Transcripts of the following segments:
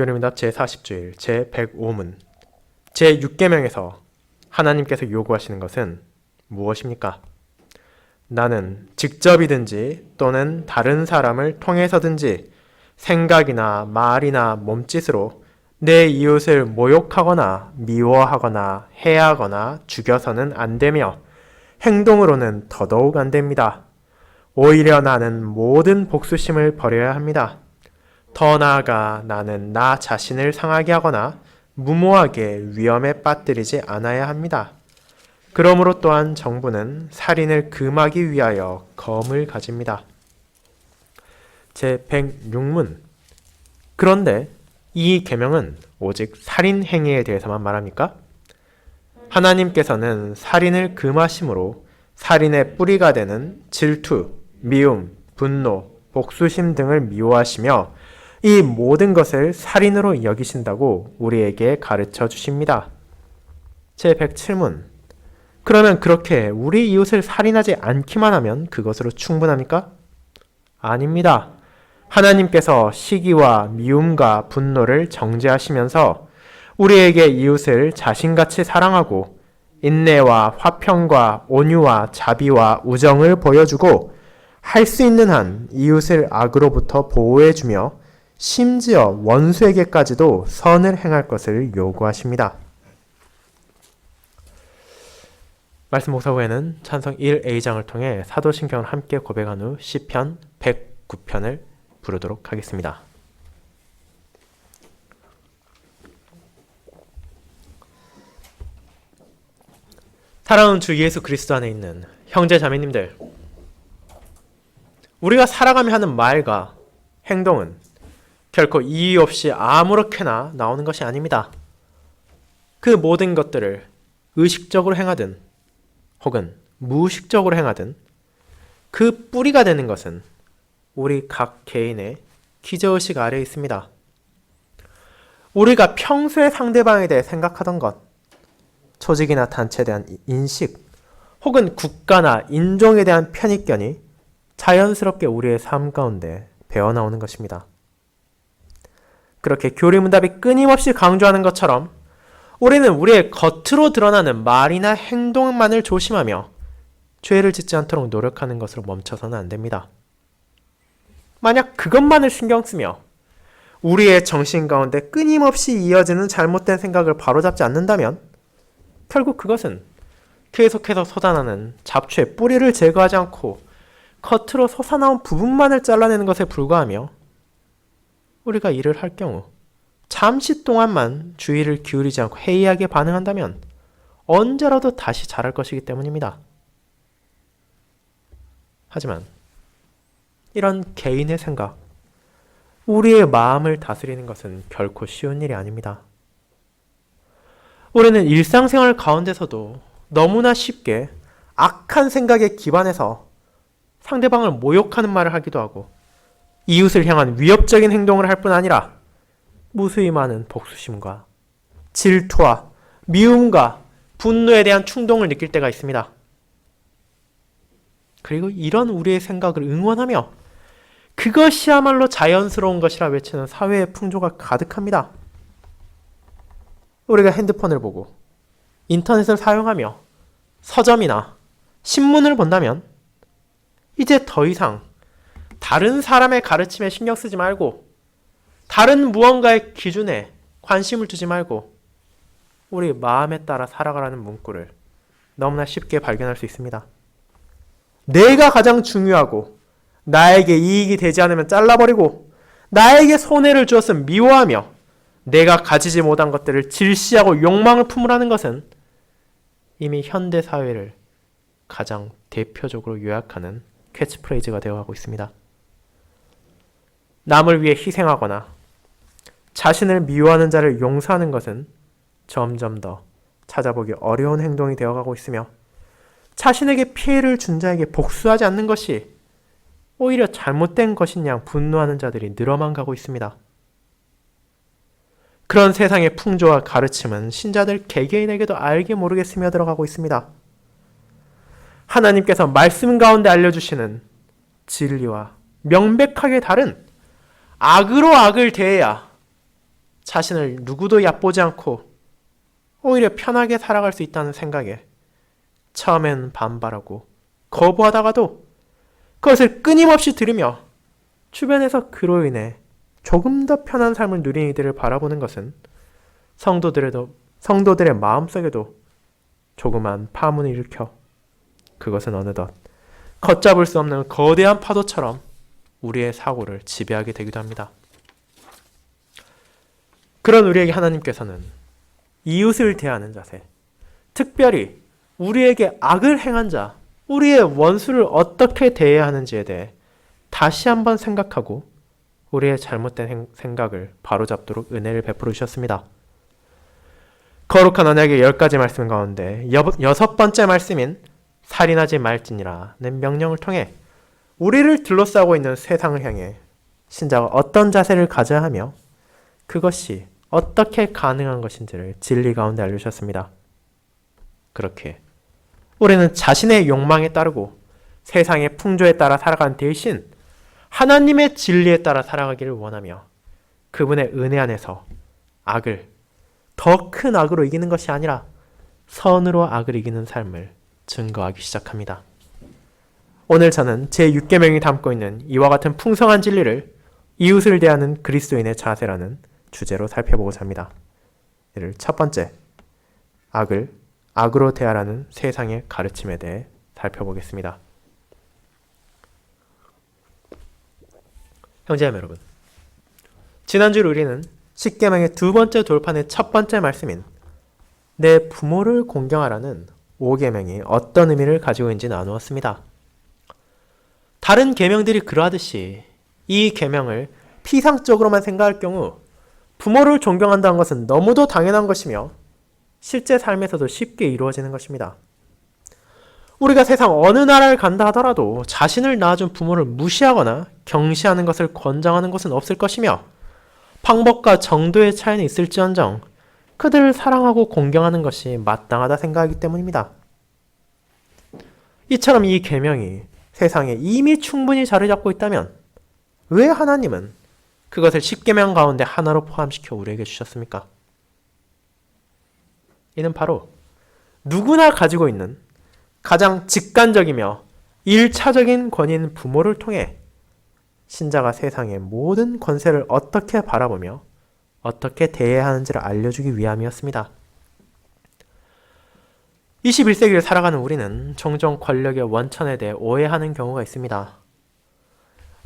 교리문답 제40주일 제105문 제6계명에서 하나님께서 요구하시는 것은 무엇입니까? 나는 직접이든지 또는 다른 사람을 통해서든지 생각이나 말이나 몸짓으로 내 이웃을 모욕하거나 미워하거나 해하거나 죽여서는 안 되며 행동으로는 더더욱 안 됩니다. 오히려 나는 모든 복수심을 버려야 합니다. 더 나아가 나는 나 자신을 상하게 하거나 무모하게 위험에 빠뜨리지 않아야 합니다. 그러므로 또한 정부는 살인을 금하기 위하여 검을 가집니다. 제106문 그런데 이 계명은 오직 살인 행위에 대해서만 말합니까? 하나님께서는 살인을 금하심으로 살인의 뿌리가 되는 질투, 미움, 분노, 복수심 등을 미워하시며 이 모든 것을 살인으로 여기신다고 우리에게 가르쳐 주십니다. 제107문 그러면 그렇게 우리 이웃을 살인하지 않기만 하면 그것으로 충분합니까? 아닙니다. 하나님께서 시기와 미움과 분노를 정죄하시면서 우리에게 이웃을 자신같이 사랑하고 인내와 화평과 온유와 자비와 우정을 보여주고 할 수 있는 한 이웃을 악으로부터 보호해주며 심지어 원수에게까지도 선을 행할 것을 요구하십니다. 말씀 묵상 후에는 찬송 1A장을 통해 사도신경을 함께 고백한 후 시편 109편을 부르도록 하겠습니다. 사랑하는 주 예수 그리스도 안에 있는 형제 자매님들, 우리가 살아가며 하는 말과 행동은 결코 이유 없이 아무렇게나 나오는 것이 아닙니다. 그 모든 것들을 의식적으로 행하든 혹은 무의식적으로 행하든 그 뿌리가 되는 것은 우리 각 개인의 기저의식 아래에 있습니다. 우리가 평소에 상대방에 대해 생각하던 것, 조직이나 단체에 대한 인식, 혹은 국가나 인종에 대한 편익견이 자연스럽게 우리의 삶 가운데 배어나오는 것입니다. 그렇게 교리문답이 끊임없이 강조하는 것처럼 우리는 우리의 겉으로 드러나는 말이나 행동만을 조심하며 죄를 짓지 않도록 노력하는 것으로 멈춰서는 안 됩니다. 만약 그것만을 신경 쓰며 우리의 정신 가운데 끊임없이 이어지는 잘못된 생각을 바로잡지 않는다면 결국 그것은 계속해서 솟아나는 잡초의 뿌리를 제거하지 않고 겉으로 솟아나온 부분만을 잘라내는 것에 불과하며 우리가 일을 할 경우 잠시 동안만 주의를 기울이지 않고 해이하게 반응한다면 언제라도 다시 자랄 것이기 때문입니다. 하지만 이런 개인의 생각, 우리의 마음을 다스리는 것은 결코 쉬운 일이 아닙니다. 우리는 일상생활 가운데서도 너무나 쉽게 악한 생각에 기반해서 상대방을 모욕하는 말을 하기도 하고 이웃을 향한 위협적인 행동을 할 뿐 아니라 무수히 많은 복수심과 질투와 미움과 분노에 대한 충동을 느낄 때가 있습니다. 그리고 이런 우리의 생각을 응원하며 그것이야말로 자연스러운 것이라 외치는 사회의 풍조가 가득합니다. 우리가 핸드폰을 보고 인터넷을 사용하며 서점이나 신문을 본다면 이제 더 이상 다른 사람의 가르침에 신경 쓰지 말고 다른 무언가의 기준에 관심을 두지 말고 우리 마음에 따라 살아가라는 문구를 너무나 쉽게 발견할 수 있습니다. 내가 가장 중요하고 나에게 이익이 되지 않으면 잘라버리고 나에게 손해를 주었으면 미워하며 내가 가지지 못한 것들을 질시하고 욕망을 품으라는 것은 이미 현대사회를 가장 대표적으로 요약하는 캐치프레이즈가 되어가고 있습니다. 남을 위해 희생하거나 자신을 미워하는 자를 용서하는 것은 점점 더 찾아보기 어려운 행동이 되어가고 있으며 자신에게 피해를 준 자에게 복수하지 않는 것이 오히려 잘못된 것인 양 분노하는 자들이 늘어만 가고 있습니다. 그런 세상의 풍조와 가르침은 신자들 개개인에게도 알게 모르게 스며들어가고 있습니다. 하나님께서 말씀 가운데 알려주시는 진리와 명백하게 다른 악으로 악을 대해야 자신을 누구도 얕보지 않고 오히려 편하게 살아갈 수 있다는 생각에 처음엔 반발하고 거부하다가도 그것을 끊임없이 들으며 주변에서 그로 인해 조금 더 편한 삶을 누린 이들을 바라보는 것은 성도들의 마음속에도 조그만 파문을 일으켜 그것은 어느덧 걷잡을 수 없는 거대한 파도처럼 우리의 사고를 지배하게 되기도 합니다. 그런 우리에게 하나님께서는 이웃을 대하는 자세, 특별히 우리에게 악을 행한 자, 우리의 원수를 어떻게 대해야 하는지에 대해 다시 한번 생각하고 우리의 잘못된 생각을 바로잡도록 은혜를 베풀어 주셨습니다. 거룩한 언약의 10가지 말씀 가운데 6번째 말씀인 살인하지 말지니라는 명령을 통해 우리를 둘러싸고 있는 세상을 향해 신자가 어떤 자세를 가져야 하며 그것이 어떻게 가능한 것인지를 진리 가운데 알려주셨습니다. 그렇게 우리는 자신의 욕망에 따르고 세상의 풍조에 따라 살아간 대신 하나님의 진리에 따라 살아가기를 원하며 그분의 은혜 안에서 악을 더 큰 악으로 이기는 것이 아니라 선으로 악을 이기는 삶을 증거하기 시작합니다. 오늘 저는 제6계명이 담고 있는 이와 같은 풍성한 진리를 이웃을 대하는 그리스도인의 자세라는 주제로 살펴보고자 합니다. 이를 첫 번째, 악을 악으로 대하라는 세상의 가르침에 대해 살펴보겠습니다. 형제자매 여러분, 지난주 우리는 10계명의 두 번째 돌판의 첫 번째 말씀인 내 부모를 공경하라는 5계명이 어떤 의미를 가지고 있는지 나누었습니다. 다른 계명들이 그러하듯이 이 계명을 피상적으로만 생각할 경우 부모를 존경한다는 것은 너무도 당연한 것이며 실제 삶에서도 쉽게 이루어지는 것입니다. 우리가 세상 어느 나라를 간다 하더라도 자신을 낳아준 부모를 무시하거나 경시하는 것을 권장하는 것은 없을 것이며 방법과 정도의 차이는 있을지언정 그들을 사랑하고 공경하는 것이 마땅하다 생각하기 때문입니다. 이처럼 이 계명이 세상에 이미 충분히 자리 잡고 있다면 왜 하나님은 그것을 10계명 가운데 하나로 포함시켜 우리에게 주셨습니까? 이는 바로 누구나 가지고 있는 가장 직관적이며 1차적인 권위인 부모를 통해 신자가 세상의 모든 권세를 어떻게 바라보며 어떻게 대해야 하는지를 알려주기 위함이었습니다. 21세기를 살아가는 우리는 종종 권력의 원천에 대해 오해하는 경우가 있습니다.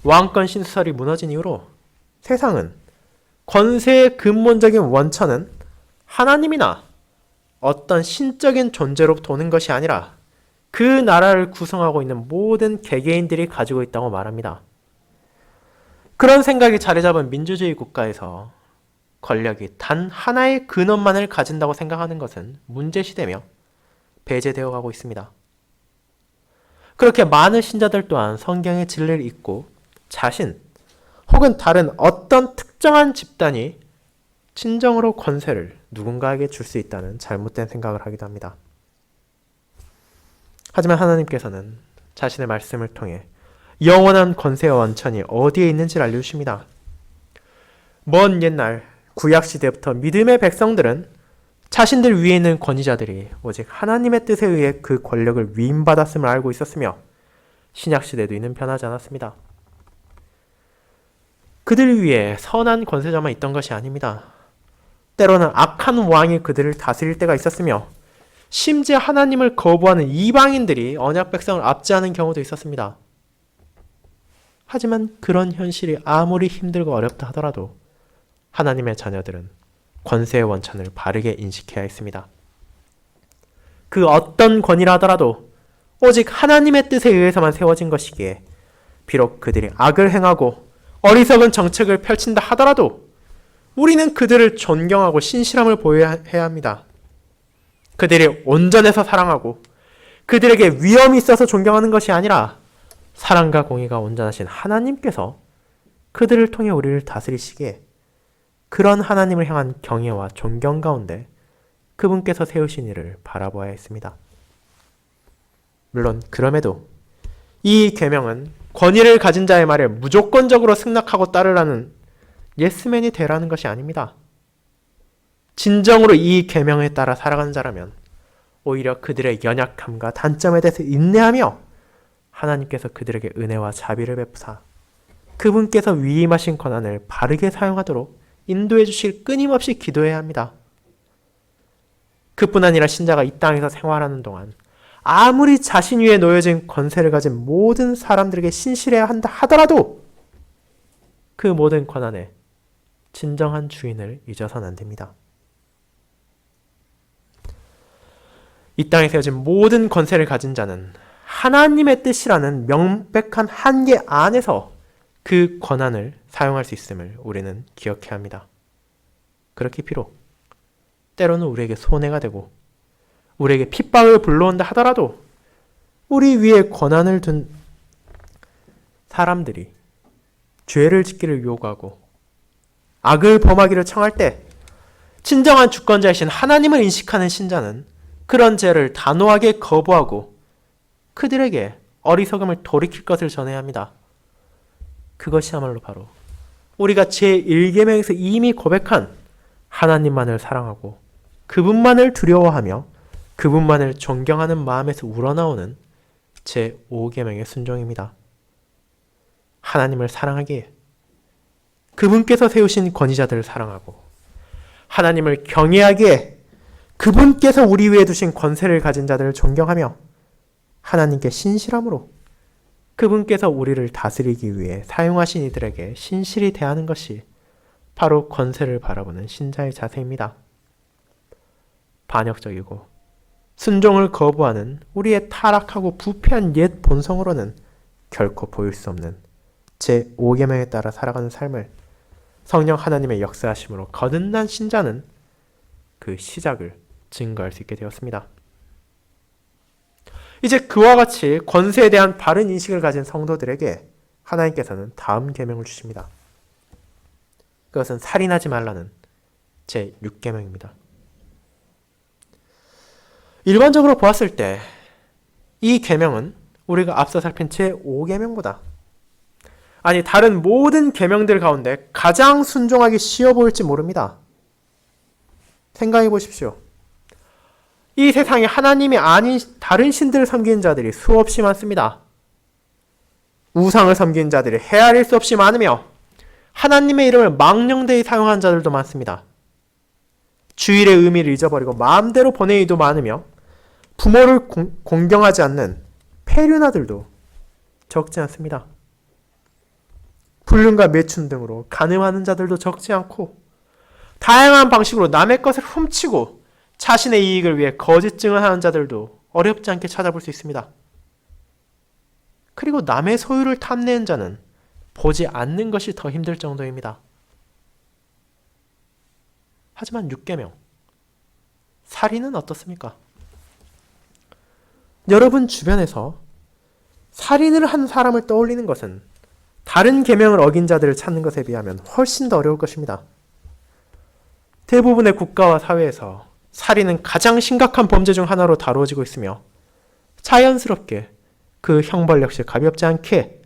왕권 신수설이 무너진 이후로 세상은 권세의 근본적인 원천은 하나님이나 어떤 신적인 존재로부터 오는 것이 아니라 그 나라를 구성하고 있는 모든 개개인들이 가지고 있다고 말합니다. 그런 생각이 자리 잡은 민주주의 국가에서 권력이 단 하나의 근원만을 가진다고 생각하는 것은 문제시되며 배제되어 가고 있습니다. 그렇게 많은 신자들 또한 성경의 진리를 읽고 자신 혹은 다른 어떤 특정한 집단이 진정으로 권세를 누군가에게 줄 수 있다는 잘못된 생각을 하기도 합니다. 하지만 하나님께서는 자신의 말씀을 통해 영원한 권세와 원천이 어디에 있는지를 알려주십니다. 먼 옛날 구약시대부터 믿음의 백성들은 자신들 위에 있는 권위자들이 오직 하나님의 뜻에 의해 그 권력을 위임받았음을 알고 있었으며 신약시대도 이는 변하지 않았습니다. 그들 위에 선한 권세자만 있던 것이 아닙니다. 때로는 악한 왕이 그들을 다스릴 때가 있었으며 심지어 하나님을 거부하는 이방인들이 언약 백성을 압제하는 경우도 있었습니다. 하지만 그런 현실이 아무리 힘들고 어렵다 하더라도 하나님의 자녀들은 권세의 원천을 바르게 인식해야 했습니다. 그 어떤 권위라 하더라도 오직 하나님의 뜻에 의해서만 세워진 것이기에 비록 그들이 악을 행하고 어리석은 정책을 펼친다 하더라도 우리는 그들을 존경하고 신실함을 보여야 합니다. 그들이 온전해서 사랑하고 그들에게 위험이 있어서 존경하는 것이 아니라 사랑과 공의가 온전하신 하나님께서 그들을 통해 우리를 다스리시기에 그런 하나님을 향한 경외와 존경 가운데 그분께서 세우신 일을 바라보아야 했습니다. 물론 그럼에도 이 계명은 권위를 가진 자의 말에 무조건적으로 승낙하고 따르라는 예스맨이 되라는 것이 아닙니다. 진정으로 이 계명에 따라 살아가는 자라면 오히려 그들의 연약함과 단점에 대해서 인내하며 하나님께서 그들에게 은혜와 자비를 베푸사 그분께서 위임하신 권한을 바르게 사용하도록 인도해 주실 끊임없이 기도해야 합니다. 그뿐 아니라 신자가 이 땅에서 생활하는 동안 아무리 자신 위에 놓여진 권세를 가진 모든 사람들에게 신실해야 한다 하더라도 그 모든 권한의 진정한 주인을 잊어서는 안 됩니다. 이 땅에 세워진 모든 권세를 가진 자는 하나님의 뜻이라는 명백한 한계 안에서 그 권한을 사용할 수 있음을 우리는 기억해야 합니다. 그렇게 비록 때로는 우리에게 손해가 되고 우리에게 핍박을 불러온다 하더라도 우리 위에 권한을 둔 사람들이 죄를 짓기를 요구하고 악을 범하기를 청할 때 진정한 주권자이신 하나님을 인식하는 신자는 그런 죄를 단호하게 거부하고 그들에게 어리석음을 돌이킬 것을 전해야 합니다. 그것이야말로 바로 우리가 제1계명에서 이미 고백한 하나님만을 사랑하고 그분만을 두려워하며 그분만을 존경하는 마음에서 우러나오는 제5계명의 순종입니다. 하나님을 사랑하기에 그분께서 세우신 권위자들을 사랑하고 하나님을 경외하기에 그분께서 우리 위에 두신 권세를 가진 자들을 존경하며 하나님께 신실함으로 그분께서 우리를 다스리기 위해 사용하신 이들에게 신실히 대하는 것이 바로 권세를 바라보는 신자의 자세입니다. 반역적이고 순종을 거부하는 우리의 타락하고 부패한 옛 본성으로는 결코 보일 수 없는 제5계명에 따라 살아가는 삶을 성령 하나님의 역사하심으로 거듭난 신자는 그 시작을 증거할 수 있게 되었습니다. 이제 그와 같이 권세에 대한 바른 인식을 가진 성도들에게 하나님께서는 다음 계명을 주십니다. 그것은 살인하지 말라는 제6계명입니다. 일반적으로 보았을 때 이 계명은 우리가 앞서 살핀 제5계명보다 아니 다른 모든 계명들 가운데 가장 순종하기 쉬워 보일지 모릅니다. 생각해 보십시오. 이 세상에 하나님이 아닌 다른 신들을 섬기는 자들이 수없이 많습니다. 우상을 섬기는 자들이 헤아릴 수 없이 많으며 하나님의 이름을 망령되이 사용하는 자들도 많습니다. 주일의 의미를 잊어버리고 마음대로 보내는 이도 많으며 부모를 공경하지 않는 폐륜아들도 적지 않습니다. 불륜과 매춘 등으로 간음하는 자들도 적지 않고 다양한 방식으로 남의 것을 훔치고 자신의 이익을 위해 거짓 증언하는 자들도 어렵지 않게 찾아볼 수 있습니다. 그리고 남의 소유를 탐내는 자는 보지 않는 것이 더 힘들 정도입니다. 하지만 6계명, 살인은 어떻습니까? 여러분 주변에서 살인을 한 사람을 떠올리는 것은 다른 계명을 어긴 자들을 찾는 것에 비하면 훨씬 더 어려울 것입니다. 대부분의 국가와 사회에서 살인은 가장 심각한 범죄 중 하나로 다루어지고 있으며 자연스럽게 그 형벌 역시 가볍지 않게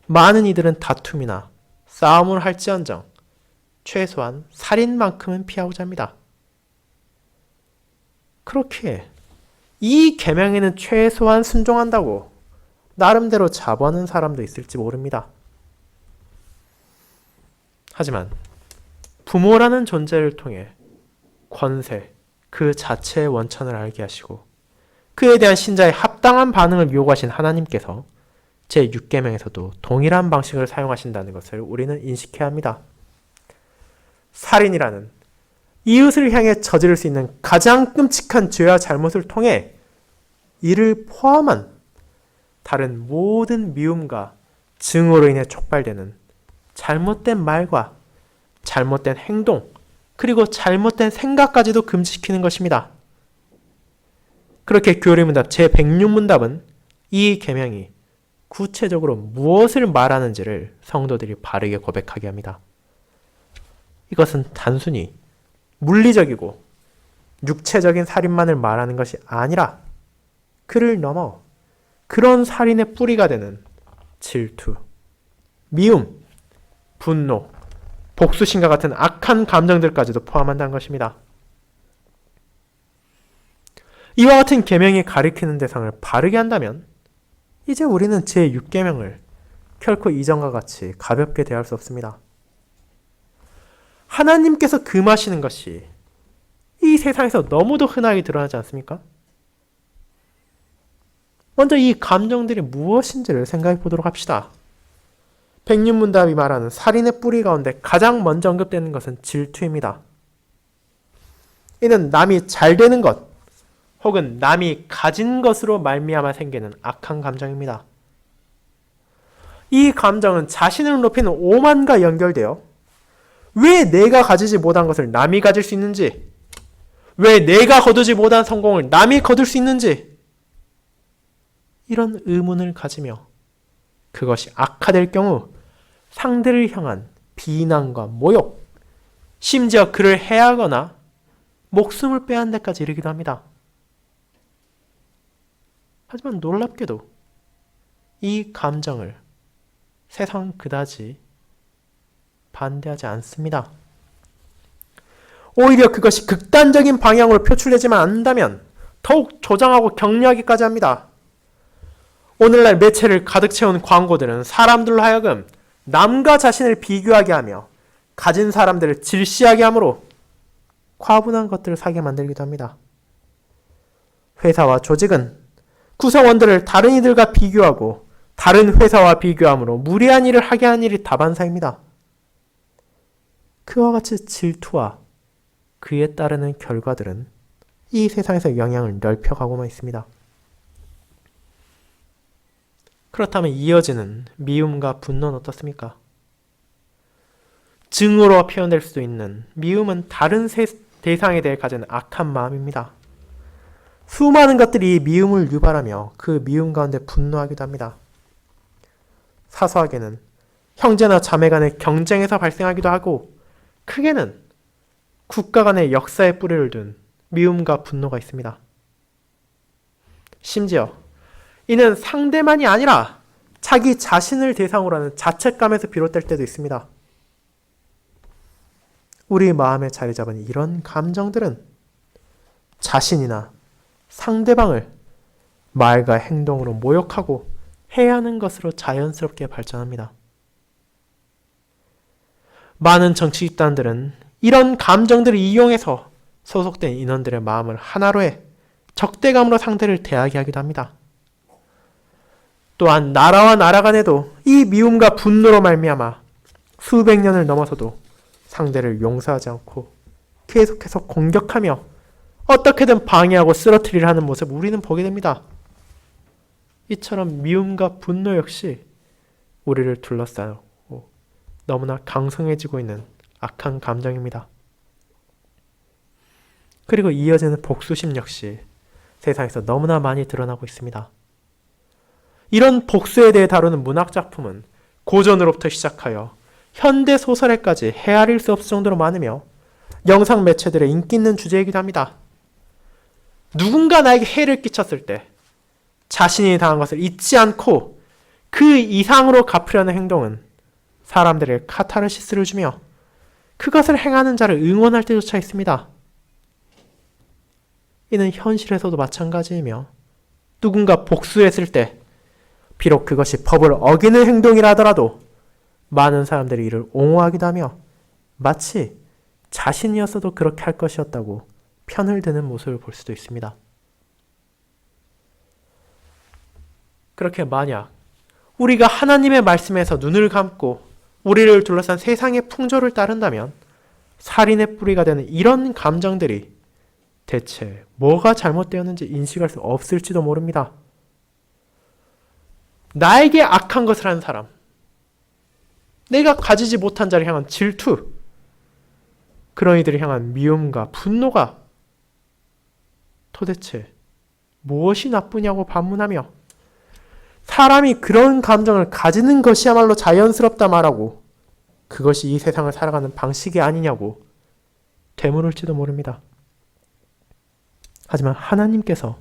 많은 이들은 다툼이나 싸움을 할지언정 최소한 살인만큼은 피하고자 합니다. 그렇게 이 계명에는 최소한 순종한다고 나름대로 자부하는 사람도 있을지 모릅니다. 하지만 부모라는 존재를 통해 권세, 그 자체의 원천을 알게 하시고 그에 대한 신자의 합당한 반응을 요구하신 하나님께서 제6계명에서도 동일한 방식을 사용하신다는 것을 우리는 인식해야 합니다. 살인이라는 이웃을 향해 저지를 수 있는 가장 끔찍한 죄와 잘못을 통해 이를 포함한 다른 모든 미움과 증오로 인해 촉발되는 잘못된 말과 잘못된 행동 그리고 잘못된 생각까지도 금지시키는 것입니다. 그렇게 교리문답 제106문답은 이 계명이 구체적으로 무엇을 말하는지를 성도들이 바르게 고백하게 합니다. 이것은 단순히 물리적이고 육체적인 살인만을 말하는 것이 아니라 그를 넘어 그런 살인의 뿌리가 되는 질투, 미움, 분노, 복수심과 같은 악한 감정들까지도 포함한다는 것입니다. 이와 같은 계명이 가리키는 대상을 바르게 한다면 이제 우리는 제6계명을 결코 이전과 같이 가볍게 대할 수 없습니다. 하나님께서 금하시는 것이 이 세상에서 너무도 흔하게 드러나지 않습니까? 먼저 이 감정들이 무엇인지를 생각해 보도록 합시다. 백륜문답이 말하는 살인의 뿌리 가운데 가장 먼저 언급되는 것은 질투입니다. 이는 남이 잘 되는 것 혹은 남이 가진 것으로 말미암아 생기는 악한 감정입니다. 이 감정은 자신을 높이는 오만과 연결되어 왜 내가 가지지 못한 것을 남이 가질 수 있는지, 왜 내가 거두지 못한 성공을 남이 거둘 수 있는지, 이런 의문을 가지며 그것이 악화될 경우 상대를 향한 비난과 모욕, 심지어 그를 해하거나 목숨을 빼앗는 데까지 이르기도 합니다. 하지만 놀랍게도 이 감정을 세상은 그다지 반대하지 않습니다. 오히려 그것이 극단적인 방향으로 표출되지만 않는다면 더욱 조장하고 격려하기까지 합니다. 오늘날 매체를 가득 채운 광고들은 사람들로 하여금 남과 자신을 비교하게 하며 가진 사람들을 질시하게 하므로 과분한 것들을 사게 만들기도 합니다. 회사와 조직은 구성원들을 다른 이들과 비교하고 다른 회사와 비교함으로 무리한 일을 하게 하는 일이 다반사입니다. 그와 같이 질투와 그에 따르는 결과들은 이 세상에서 영향을 넓혀가고만 있습니다. 그렇다면 이어지는 미움과 분노는 어떻습니까? 증오로 표현될 수도 있는 미움은 다른 대상에 대해 가진 악한 마음입니다. 수많은 것들이 미움을 유발하며 그 미움 가운데 분노하기도 합니다. 사소하게는 형제나 자매 간의 경쟁에서 발생하기도 하고, 크게는 국가 간의 역사의 뿌리를 둔 미움과 분노가 있습니다. 심지어 이는 상대만이 아니라 자기 자신을 대상으로 하는 자책감에서 비롯될 때도 있습니다. 우리 마음에 자리 잡은 이런 감정들은 자신이나 상대방을 말과 행동으로 모욕하고 해하는 것으로 자연스럽게 발전합니다. 많은 정치 집단들은 이런 감정들을 이용해서 소속된 인원들의 마음을 하나로 해 적대감으로 상대를 대하게 하기도 합니다. 또한 나라와 나라 간에도 이 미움과 분노로 말미암아 수백 년을 넘어서도 상대를 용서하지 않고 계속해서 공격하며 어떻게든 방해하고 쓰러뜨리려 하는 모습 우리는 보게 됩니다. 이처럼 미움과 분노 역시 우리를 둘러싸고 너무나 강성해지고 있는 악한 감정입니다. 그리고 이어지는 복수심 역시 세상에서 너무나 많이 드러나고 있습니다. 이런 복수에 대해 다루는 문학작품은 고전으로부터 시작하여 현대 소설에까지 헤아릴 수 없을 정도로 많으며 영상 매체들의 인기 있는 주제이기도 합니다. 누군가 나에게 해를 끼쳤을 때 자신이 당한 것을 잊지 않고 그 이상으로 갚으려는 행동은 사람들에게 카타르시스를 주며 그것을 행하는 자를 응원할 때조차 있습니다. 이는 현실에서도 마찬가지이며 누군가 복수했을 때 비록 그것이 법을 어기는 행동이라 하더라도 많은 사람들이 이를 옹호하기도 하며 마치 자신이었어도 그렇게 할 것이었다고 편을 드는 모습을 볼 수도 있습니다. 그렇게 만약 우리가 하나님의 말씀에서 눈을 감고 우리를 둘러싼 세상의 풍조를 따른다면 살인의 뿌리가 되는 이런 감정들이 대체 뭐가 잘못되었는지 인식할 수 없을지도 모릅니다. 나에게 악한 것을 하는 사람, 내가 가지지 못한 자를 향한 질투, 그런 이들을 향한 미움과 분노가 도대체 무엇이 나쁘냐고 반문하며 사람이 그런 감정을 가지는 것이야말로 자연스럽다 말하고 그것이 이 세상을 살아가는 방식이 아니냐고 되물을지도 모릅니다. 하지만 하나님께서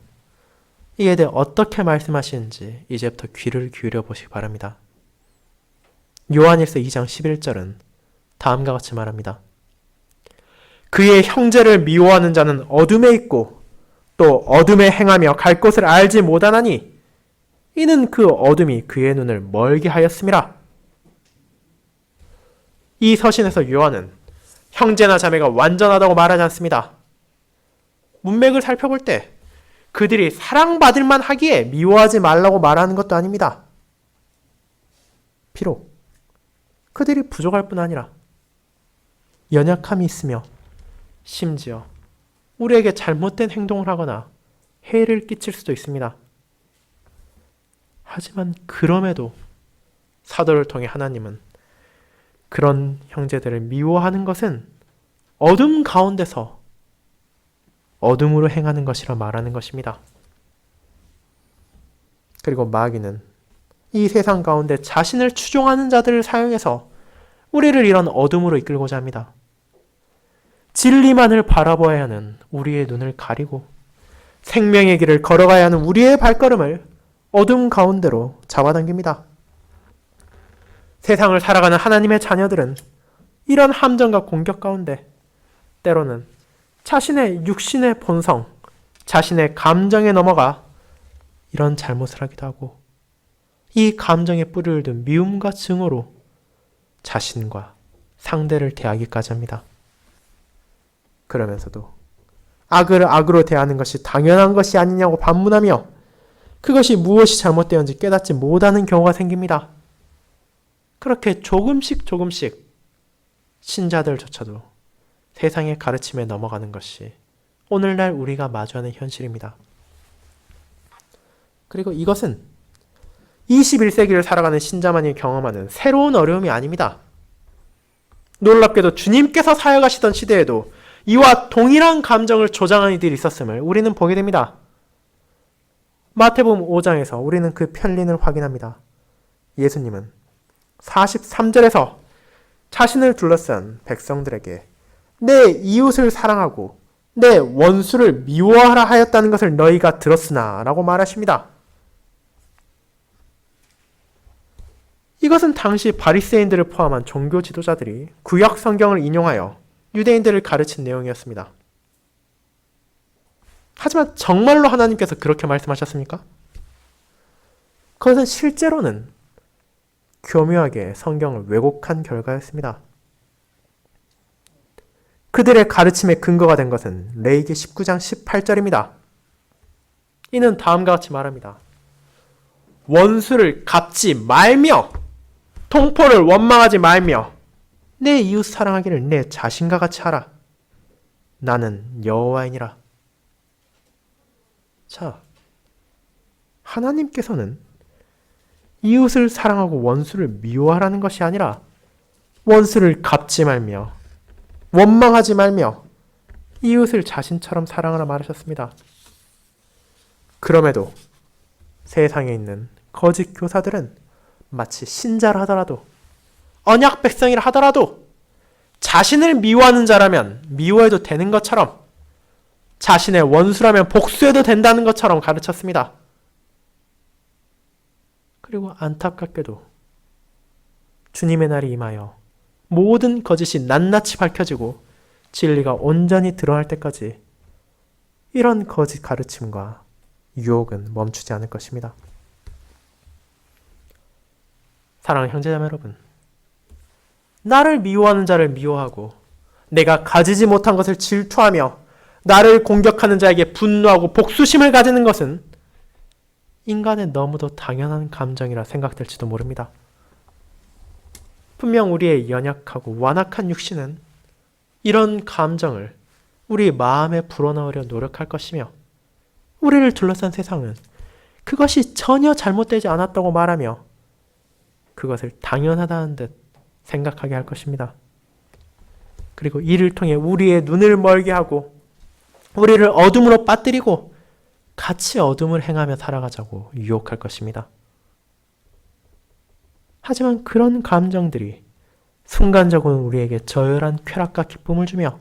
이에 대해 어떻게 말씀하시는지 이제부터 귀를 기울여 보시기 바랍니다. 요한일서 2장 11절은 다음과 같이 말합니다. 그의 형제를 미워하는 자는 어둠에 있고 또 어둠에 행하며 갈 곳을 알지 못하나니 이는 그 어둠이 그의 눈을 멀게 하였음이라. 이 서신에서 요한은 형제나 자매가 완전하다고 말하지 않습니다. 문맥을 살펴볼 때 그들이 사랑받을 만하기에 미워하지 말라고 말하는 것도 아닙니다. 비록 그들이 부족할 뿐 아니라 연약함이 있으며 심지어 우리에게 잘못된 행동을 하거나 해를 끼칠 수도 있습니다. 하지만 그럼에도 사도를 통해 하나님은 그런 형제들을 미워하는 것은 어둠 가운데서 어둠으로 행하는 것이라 말하는 것입니다. 그리고 마귀는 이 세상 가운데 자신을 추종하는 자들을 사용해서 우리를 이런 어둠으로 이끌고자 합니다. 진리만을 바라보아야 하는 우리의 눈을 가리고 생명의 길을 걸어가야 하는 우리의 발걸음을 어둠 가운데로 잡아당깁니다. 세상을 살아가는 하나님의 자녀들은 이런 함정과 공격 가운데 때로는 자신의 육신의 본성, 자신의 감정에 넘어가 이런 잘못을 하기도 하고 이 감정에 뿌리를 둔 미움과 증오로 자신과 상대를 대하기까지 합니다. 그러면서도 악을 악으로 대하는 것이 당연한 것이 아니냐고 반문하며 그것이 무엇이 잘못되었는지 깨닫지 못하는 경우가 생깁니다. 그렇게 조금씩 신자들조차도 세상의 가르침에 넘어가는 것이 오늘날 우리가 마주하는 현실입니다. 그리고 이것은 21세기를 살아가는 신자만이 경험하는 새로운 어려움이 아닙니다. 놀랍게도 주님께서 사역하시던 시대에도 이와 동일한 감정을 조장하는 이들이 있었음을 우리는 보게 됩니다. 마태복음 5장에서 우리는 그 편린을 확인합니다. 예수님은 43절에서 자신을 둘러싼 백성들에게 내 이웃을 사랑하고 내 원수를 미워하라 하였다는 것을 너희가 들었으나 라고 말하십니다. 이것은 당시 바리새인들을 포함한 종교 지도자들이 구약 성경을 인용하여 유대인들을 가르친 내용이었습니다. 하지만 정말로 하나님께서 그렇게 말씀하셨습니까? 그것은 실제로는 교묘하게 성경을 왜곡한 결과였습니다. 그들의 가르침의 근거가 된 것은 레위기 19장 18절입니다. 이는 다음과 같이 말합니다. 원수를 갚지 말며 통포를 원망하지 말며 내 이웃 사랑하기를 내 자신과 같이 하라. 나는 여호와이니라. 자, 하나님께서는 이웃을 사랑하고 원수를 미워하라는 것이 아니라 원수를 갚지 말며 원망하지 말며 이웃을 자신처럼 사랑하라 말하셨습니다. 그럼에도 세상에 있는 거짓 교사들은 마치 신자라 하더라도 언약 백성이라 하더라도 자신을 미워하는 자라면 미워해도 되는 것처럼 자신의 원수라면 복수해도 된다는 것처럼 가르쳤습니다. 그리고 안타깝게도 주님의 날이 임하여 모든 거짓이 낱낱이 밝혀지고 진리가 온전히 드러날 때까지 이런 거짓 가르침과 유혹은 멈추지 않을 것입니다. 사랑하는 형제자매 여러분, 나를 미워하는 자를 미워하고 내가 가지지 못한 것을 질투하며 나를 공격하는 자에게 분노하고 복수심을 가지는 것은 인간의 너무도 당연한 감정이라 생각될지도 모릅니다. 분명 우리의 연약하고 완악한 육신은 이런 감정을 우리 마음에 불어넣으려 노력할 것이며 우리를 둘러싼 세상은 그것이 전혀 잘못되지 않았다고 말하며 그것을 당연하다는 듯 생각하게 할 것입니다. 그리고 이를 통해 우리의 눈을 멀게 하고 우리를 어둠으로 빠뜨리고 같이 어둠을 행하며 살아가자고 유혹할 것입니다. 하지만 그런 감정들이 순간적으로 우리에게 저열한 쾌락과 기쁨을 주며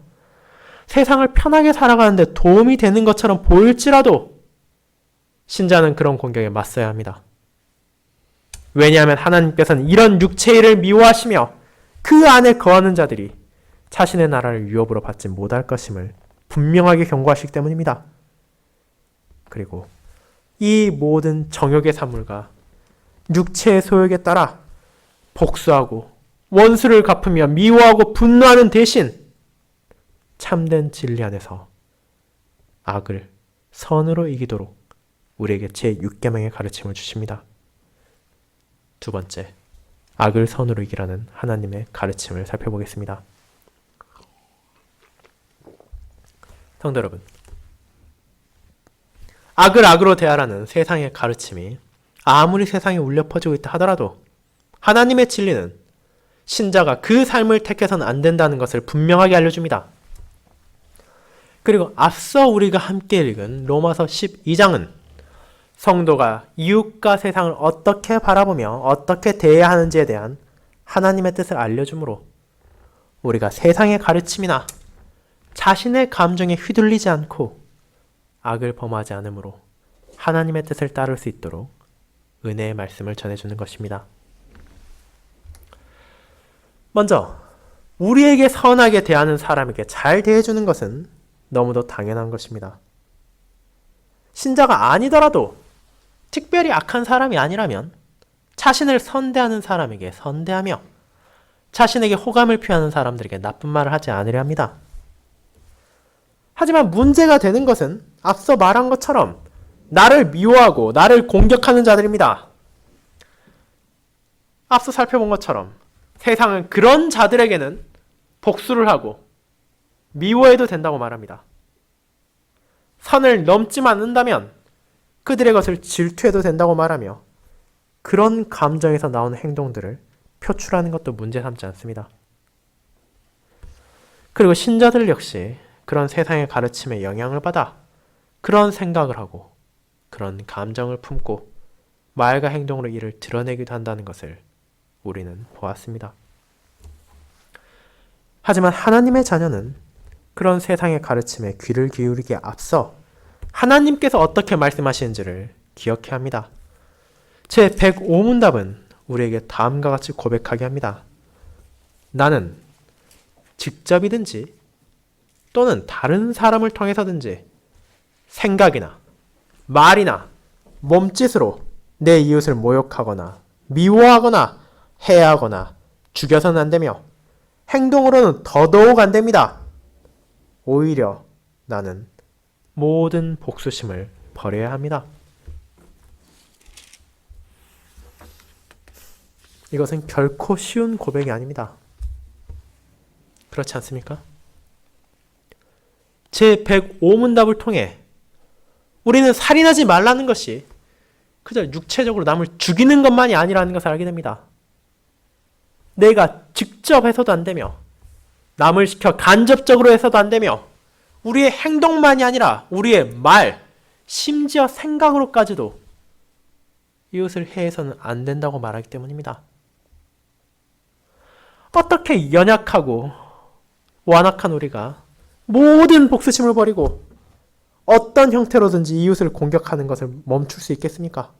세상을 편하게 살아가는 데 도움이 되는 것처럼 보일지라도 신자는 그런 공격에 맞서야 합니다. 왜냐하면 하나님께서는 이런 육체의 일을 미워하시며 그 안에 거하는 자들이 자신의 나라를 유업으로 받지 못할 것임을 분명하게 경고하시기 때문입니다. 그리고 이 모든 정욕의 산물과 육체의 소욕에 따라 복수하고 원수를 갚으며 미워하고 분노하는 대신 참된 진리 안에서 악을 선으로 이기도록 우리에게 제6계명의 가르침을 주십니다. 두 번째, 악을 선으로 이기라는 하나님의 가르침을 살펴보겠습니다. 성도 여러분, 악을 악으로 대하라는 세상의 가르침이 아무리 세상에 울려 퍼지고 있다 하더라도 하나님의 진리는 신자가 그 삶을 택해서는 안 된다는 것을 분명하게 알려줍니다. 그리고 앞서 우리가 함께 읽은 로마서 12장은 성도가 이웃과 세상을 어떻게 바라보며 어떻게 대해야 하는지에 대한 하나님의 뜻을 알려주므로 우리가 세상의 가르침이나 자신의 감정에 휘둘리지 않고 악을 범하지 않으므로 하나님의 뜻을 따를 수 있도록 은혜의 말씀을 전해주는 것입니다. 먼저 우리에게 선하게 대하는 사람에게 잘 대해주는 것은 너무도 당연한 것입니다. 신자가 아니더라도 특별히 악한 사람이 아니라면 자신을 선대하는 사람에게 선대하며 자신에게 호감을 표하는 사람들에게 나쁜 말을 하지 않으려 합니다. 하지만 문제가 되는 것은 앞서 말한 것처럼 나를 미워하고 나를 공격하는 자들입니다. 앞서 살펴본 것처럼 세상은 그런 자들에게는 복수를 하고 미워해도 된다고 말합니다. 선을 넘지만 않는다면 그들의 것을 질투해도 된다고 말하며 그런 감정에서 나오는 행동들을 표출하는 것도 문제 삼지 않습니다. 그리고 신자들 역시 그런 세상의 가르침에 영향을 받아 그런 생각을 하고 그런 감정을 품고 말과 행동으로 이를 드러내기도 한다는 것을 우리는 보았습니다. 하지만 하나님의 자녀는 그런 세상의 가르침에 귀를 기울이기에 앞서 하나님께서 어떻게 말씀하시는지를 기억해야 합니다. 제 105문답은 우리에게 다음과 같이 고백하게 합니다. 나는 직접이든지 또는 다른 사람을 통해서든지 생각이나 말이나 몸짓으로 내 이웃을 모욕하거나 미워하거나 해하거나 죽여서는 안 되며 행동으로는 더더욱 안 됩니다. 오히려 나는 모든 복수심을 버려야 합니다. 이것은 결코 쉬운 고백이 아닙니다. 그렇지 않습니까? 제 105문답을 통해 우리는 살인하지 말라는 것이 그저 육체적으로 남을 죽이는 것만이 아니라는 것을 알게 됩니다. 내가 직접 해서도 안 되며 남을 시켜 간접적으로 해서도 안 되며 우리의 행동만이 아니라 우리의 말, 심지어 생각으로까지도 이웃을 해해서는 안 된다고 말하기 때문입니다. 어떻게 연약하고 완악한 우리가 모든 복수심을 버리고 어떤 형태로든지 이웃을 공격하는 것을 멈출 수 있겠습니까?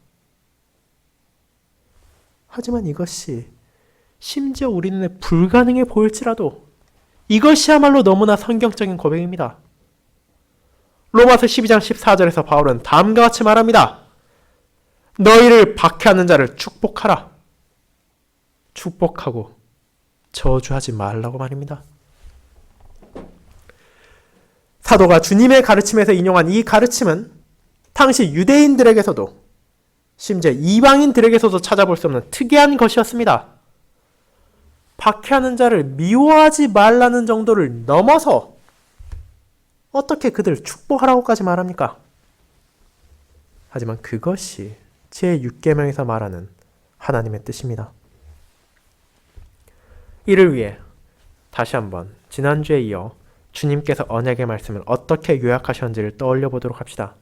하지만 이것이 심지어 우리 눈에 불가능해 보일지라도 이것이야말로 너무나 성경적인 고백입니다. 로마서 12장 14절에서 바울은 다음과 같이 말합니다. 너희를 박해하는 자를 축복하라. 축복하고 저주하지 말라고 말입니다. 사도가 주님의 가르침에서 인용한 이 가르침은 당시 유대인들에게서도 심지어 이방인들에게서도 찾아볼 수 없는 특이한 것이었습니다. 박해하는 자를 미워하지 말라는 정도를 넘어서 어떻게 그들을 축복하라고까지 말합니까? 하지만 그것이 제6계명에서 말하는 하나님의 뜻입니다. 이를 위해 다시 한번 지난주에 이어 주님께서 언약의 말씀을 어떻게 요약하셨는지를 떠올려 보도록 합시다.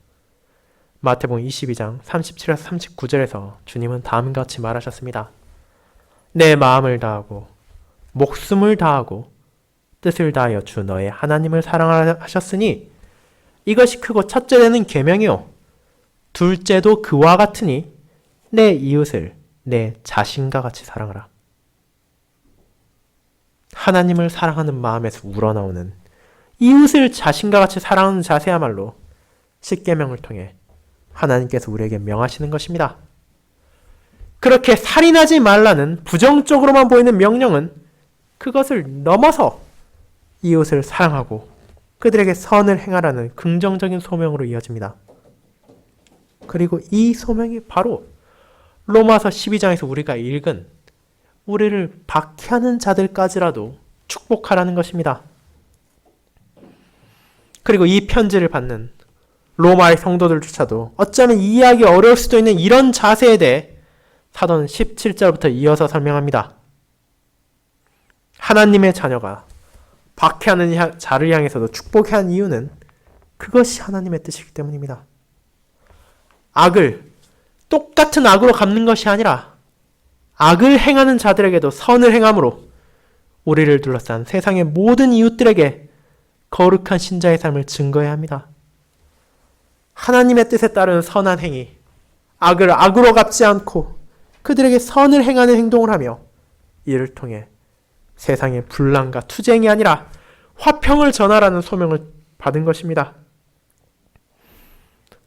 마태복음 22장 37에서 39절에서 주님은 다음과 같이 말하셨습니다. 내 마음을 다하고 목숨을 다하고 뜻을 다하여 주 너의 하나님을 사랑하셨으니 이것이 크고 첫째는 계명이요 둘째도 그와 같으니 내 이웃을 내 자신과 같이 사랑하라. 하나님을 사랑하는 마음에서 우러나오는 이웃을 자신과 같이 사랑하는 자세야말로 십계명을 통해 하나님께서 우리에게 명하시는 것입니다. 그렇게 살인하지 말라는 부정적으로만 보이는 명령은 그것을 넘어서 이웃을 사랑하고 그들에게 선을 행하라는 긍정적인 소명으로 이어집니다. 그리고 이 소명이 바로 로마서 12장에서 우리가 읽은 우리를 박해하는 자들까지라도 축복하라는 것입니다. 그리고 이 편지를 받는 로마의 성도들조차도 어쩌면 이해하기 어려울 수도 있는 이런 자세에 대해 사도는 17절부터 이어서 설명합니다. 하나님의 자녀가 박해하는 자를 향해서도 축복해야 한 이유는 그것이 하나님의 뜻이기 때문입니다. 악을 똑같은 악으로 갚는 것이 아니라 악을 행하는 자들에게도 선을 행함으로 우리를 둘러싼 세상의 모든 이웃들에게 거룩한 신자의 삶을 증거해야 합니다. 하나님의 뜻에 따르는 선한 행위, 악을 악으로 갚지 않고 그들에게 선을 행하는 행동을 하며 이를 통해 세상의 분란과 투쟁이 아니라 화평을 전하라는 소명을 받은 것입니다.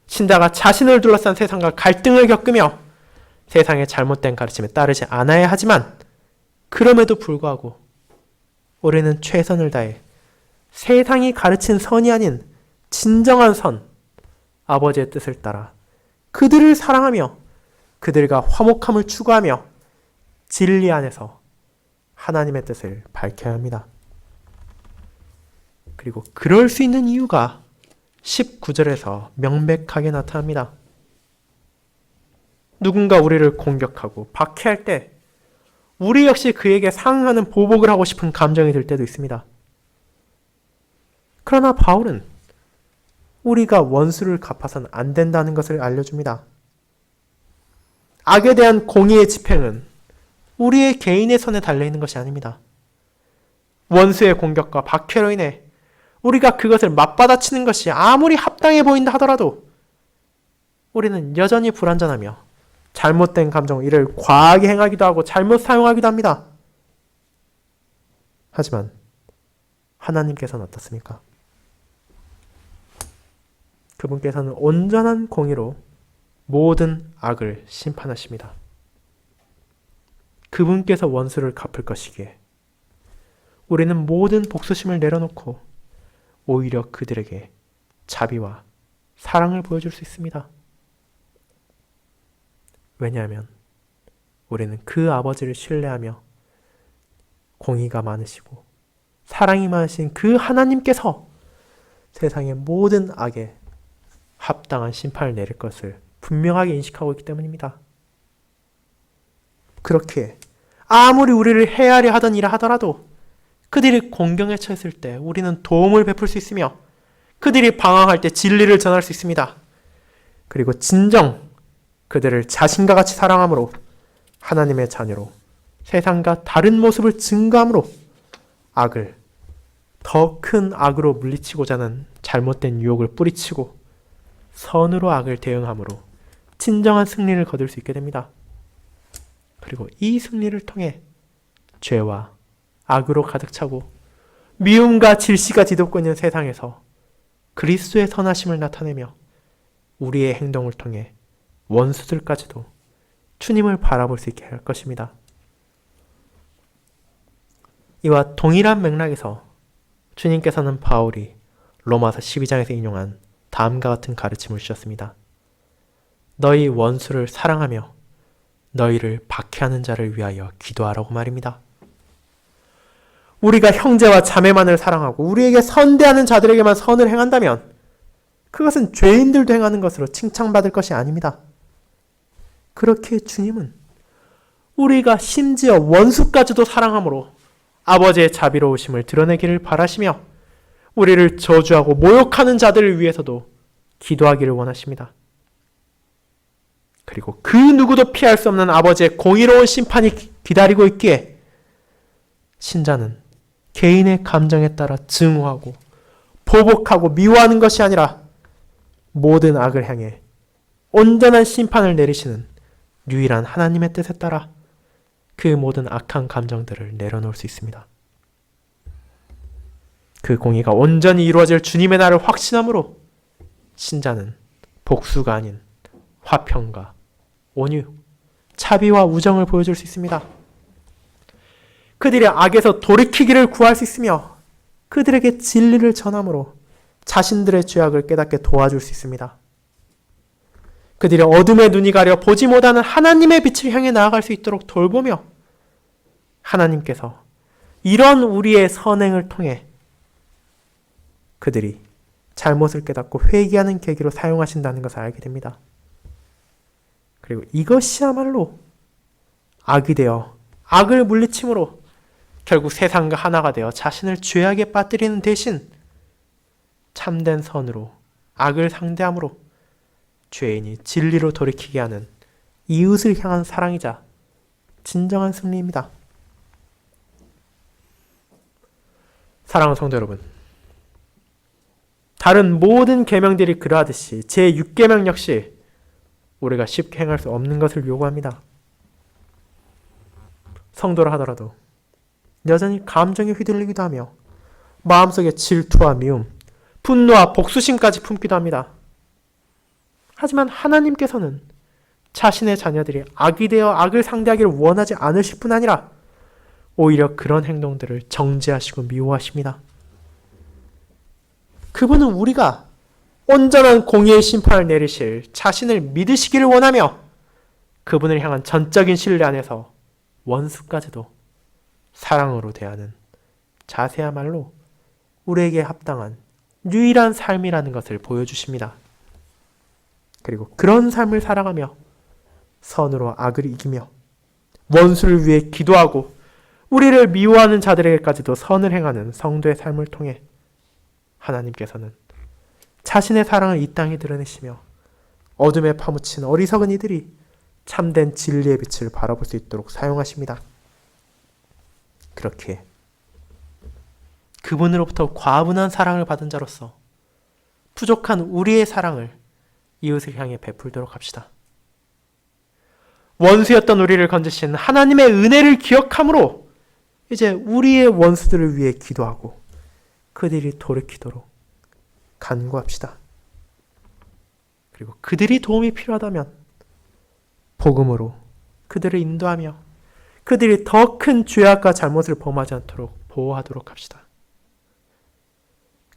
신자가 자신을 둘러싼 세상과 갈등을 겪으며 세상의 잘못된 가르침에 따르지 않아야 하지만 그럼에도 불구하고 우리는 최선을 다해 세상이 가르친 선이 아닌 진정한 선, 아버지의 뜻을 따라 그들을 사랑하며 그들과 화목함을 추구하며 진리 안에서 하나님의 뜻을 밝혀야 합니다. 그리고 그럴 수 있는 이유가 19절에서 명백하게 나타납니다. 누군가 우리를 공격하고 박해할 때 우리 역시 그에게 상응하는 보복을 하고 싶은 감정이 들 때도 있습니다. 그러나 바울은 우리가 원수를 갚아서는 안 된다는 것을 알려줍니다. 악에 대한 공의의 집행은 우리의 개인의 손에 달려있는 것이 아닙니다. 원수의 공격과 박해로 인해 우리가 그것을 맞받아치는 것이 아무리 합당해 보인다 하더라도 우리는 여전히 불완전하며 잘못된 감정, 이를 과하게 행하기도 하고 잘못 사용하기도 합니다. 하지만 하나님께서는 어떻습니까? 그분께서는 온전한 공의로 모든 악을 심판하십니다. 그분께서 원수를 갚을 것이기에 우리는 모든 복수심을 내려놓고 오히려 그들에게 자비와 사랑을 보여줄 수 있습니다. 왜냐하면 우리는 그 아버지를 신뢰하며 공의가 많으시고 사랑이 많으신 그 하나님께서 세상의 모든 악에 합당한 심판을 내릴 것을 분명하게 인식하고 있기 때문입니다. 그렇게 아무리 우리를 해하려 하던 일을 하더라도 그들이 공경에 처했을 때 우리는 도움을 베풀 수 있으며 그들이 방황할 때 진리를 전할 수 있습니다. 그리고 진정 그들을 자신과 같이 사랑함으로 하나님의 자녀로 세상과 다른 모습을 증거함으로 악을 더 큰 악으로 물리치고자 하는 잘못된 유혹을 뿌리치고 선으로 악을 대응함으로 진정한 승리를 거둘 수 있게 됩니다. 그리고 이 승리를 통해 죄와 악으로 가득 차고 미움과 질시가 뒤덮고 있는 세상에서 그리스도의 선하심을 나타내며 우리의 행동을 통해 원수들까지도 주님을 바라볼 수 있게 할 것입니다. 이와 동일한 맥락에서 주님께서는 바울이 로마서 12장에서 인용한 다음과 같은 가르침을 주셨습니다. 너희 원수를 사랑하며 너희를 박해하는 자를 위하여 기도하라고 말입니다. 우리가 형제와 자매만을 사랑하고 우리에게 선대하는 자들에게만 선을 행한다면 그것은 죄인들도 행하는 것으로 칭찬받을 것이 아닙니다. 그렇게 주님은 우리가 심지어 원수까지도 사랑함으로 아버지의 자비로우심을 드러내기를 바라시며 우리를 저주하고 모욕하는 자들을 위해서도 기도하기를 원하십니다. 그리고 그 누구도 피할 수 없는 아버지의 공의로운 심판이 기다리고 있기에 신자는 개인의 감정에 따라 증오하고 보복하고 미워하는 것이 아니라 모든 악을 향해 온전한 심판을 내리시는 유일한 하나님의 뜻에 따라 그 모든 악한 감정들을 내려놓을 수 있습니다. 그 공의가 온전히 이루어질 주님의 날을 확신함으로 신자는 복수가 아닌 화평과 온유, 자비와 우정을 보여줄 수 있습니다. 그들이 악에서 돌이키기를 구할 수 있으며 그들에게 진리를 전함으로 자신들의 죄악을 깨닫게 도와줄 수 있습니다. 그들이 어둠의 눈이 가려 보지 못하는 하나님의 빛을 향해 나아갈 수 있도록 돌보며 하나님께서 이런 우리의 선행을 통해 그들이 잘못을 깨닫고 회개하는 계기로 사용하신다는 것을 알게 됩니다. 그리고 이것이야말로 악이 되어 악을 물리침으로 결국 세상과 하나가 되어 자신을 죄악에 빠뜨리는 대신 참된 선으로 악을 상대함으로 죄인이 진리로 돌이키게 하는 이웃을 향한 사랑이자 진정한 승리입니다. 사랑하는 성도 여러분, 다른 모든 계명들이 그러하듯이 제6계명 역시 우리가 쉽게 행할 수 없는 것을 요구합니다. 성도라 하더라도 여전히 감정에 휘둘리기도 하며 마음속에 질투와 미움, 분노와 복수심까지 품기도 합니다. 하지만 하나님께서는 자신의 자녀들이 악이 되어 악을 상대하기를 원하지 않으실 뿐 아니라 오히려 그런 행동들을 정죄하시고 미워하십니다. 그분은 우리가 온전한 공의의 심판을 내리실 자신을 믿으시기를 원하며 그분을 향한 전적인 신뢰 안에서 원수까지도 사랑으로 대하는 자세야말로 우리에게 합당한 유일한 삶이라는 것을 보여주십니다. 그리고 그런 삶을 살아가며 선으로 악을 이기며 원수를 위해 기도하고 우리를 미워하는 자들에게까지도 선을 행하는 성도의 삶을 통해 하나님께서는 자신의 사랑을 이 땅에 드러내시며 어둠에 파묻힌 어리석은 이들이 참된 진리의 빛을 바라볼 수 있도록 사용하십니다. 그렇게 그분으로부터 과분한 사랑을 받은 자로서 부족한 우리의 사랑을 이웃을 향해 베풀도록 합시다. 원수였던 우리를 건지신 하나님의 은혜를 기억함으로 이제 우리의 원수들을 위해 기도하고 그들이 돌이키도록 간구합시다. 그리고 그들이 도움이 필요하다면 복음으로 그들을 인도하며 그들이 더 큰 죄악과 잘못을 범하지 않도록 보호하도록 합시다.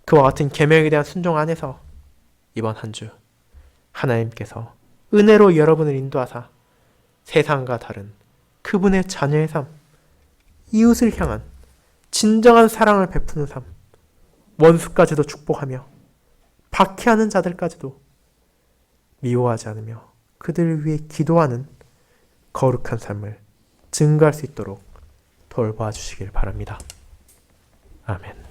그와 같은 계명에 대한 순종 안에서 이번 한 주 하나님께서 은혜로 여러분을 인도하사 세상과 다른 그분의 자녀의 삶, 이웃을 향한 진정한 사랑을 베푸는 삶, 원수까지도 축복하며 박해하는 자들까지도 미워하지 않으며 그들을 위해 기도하는 거룩한 삶을 증거할 수 있도록 돌봐 주시길 바랍니다. 아멘.